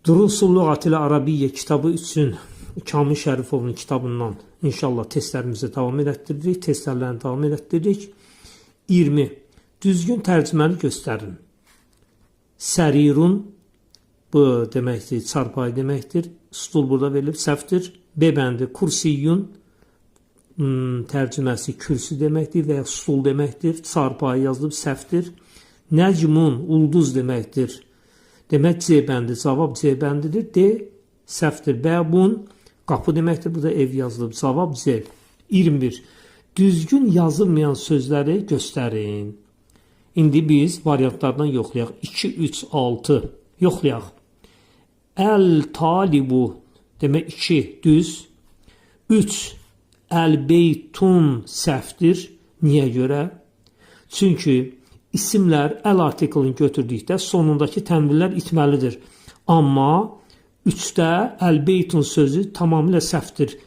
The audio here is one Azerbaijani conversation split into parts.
Durusul Lüğatil Arabiyyə kitabı üçün Kamil Şərifovun kitabından inşallah testlərimizi davam etdiririk. Testlərini davam etdiririk. 20. Düzgün tərcüməni göstərin. Sərirun, bu deməkdir, çarpayı deməkdir. Stul burada verilib, səhvdir. B bəndi kursiyyun, tərcüməsi kürsü deməkdir və ya stul deməkdir. Çarpayı yazılıb, səhvdir. Nəcmun, ulduz deməkdir. Demək C bəndi, cavab C bəndidir. D səhvdir. Bəbun, qapı deməkdir. Burada ev yazılıb, cavab C. 21. Düzgün yazılmayan sözləri göstərin. İndi biz variantlardan yoxlayaq. 2, 3, 6 yoxlayaq. Əl-talibu demək 2 düz. 3. Əl-beytun səhvdir. Niyə görə? Çünki isimlər əl artiklini götürdükdə sonundakı tənvirlər itməlidir. Amma 3-də əl-beytun sözü tamamilə səhvdir.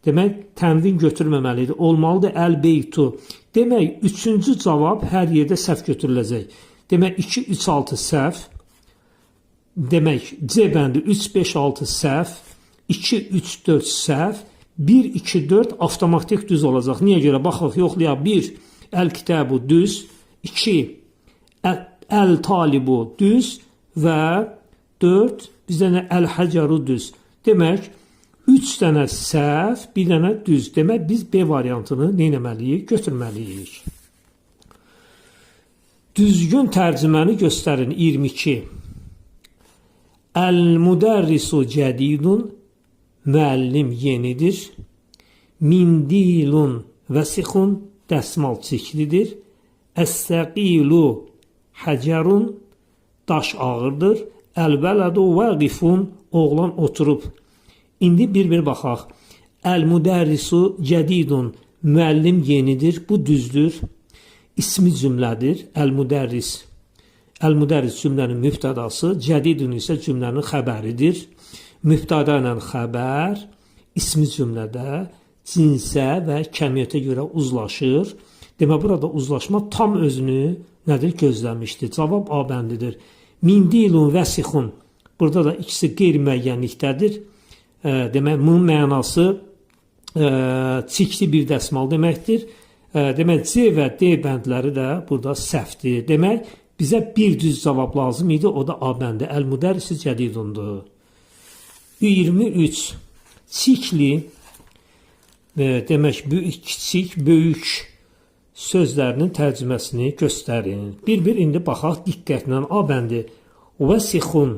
Demək, tənvin götürməməlidir. Olmalıdır əl-beytu. Demək, 3-cü cavab hər yerdə səhv götürüləcək. Demək, 2, 3, 6 səhv. Demək, C bəndi 3, 5, 6 səhv. 2, 3, 4 səhv. 1, 2, 4 avtomatik düz olacaq. Niyə görə? Baxaq, yoxlayaq. 1, əl-kitəbu düz. 2, əl-talibu düz və 4, bizdə əl-həcəru düz. Demək, 3 dənə səhv, 1 dənə düz. Demək, biz B variantını neynəməliyik? Götürməliyik. Düzgün tərcüməni göstərin. 22. Əl-müdərrisu cədidun, müəllim yenidir. Mindilun vəsixun, dəsmal çəklidir. Əs-səqilu həcərun, daş ağırdır. Əl-vələdu vəqifun, oğlan oturub. İndi bir-bir baxaq. Əl-müdərrisu cədidun, müəllim yenidir. Bu düzdür. İsmi cümlədir. Əl-müdərris. Əl-müdərris cümlənin mübtədası, cədidun isə cümlənin xəbəridir. Mübtəda ilə xəbər ismi cümlədə cinsə və kəmiyyətə görə uzlaşır. Demək, burada uzlaşma tam özünü nədir? Gözləmişdir. Cavab A bəndidir. Mindilun vəsixun. Burada da ikisi qeyri-müəyyənlikdədir. Demək, bunun mənası çikli bir dəsmal deməkdir. Demək, C və D bəndləri də burada səhvdir. Demək, bizə bir düz cavab lazım idi. O da A bəndi. Əl-müdərrisi cədidundur. 23. Çikli, demək, kiçik, böyük sözlərinin tərcüməsini göstərin. Bir-bir indi baxaq diqqətlə. A bəndi. Vəsixun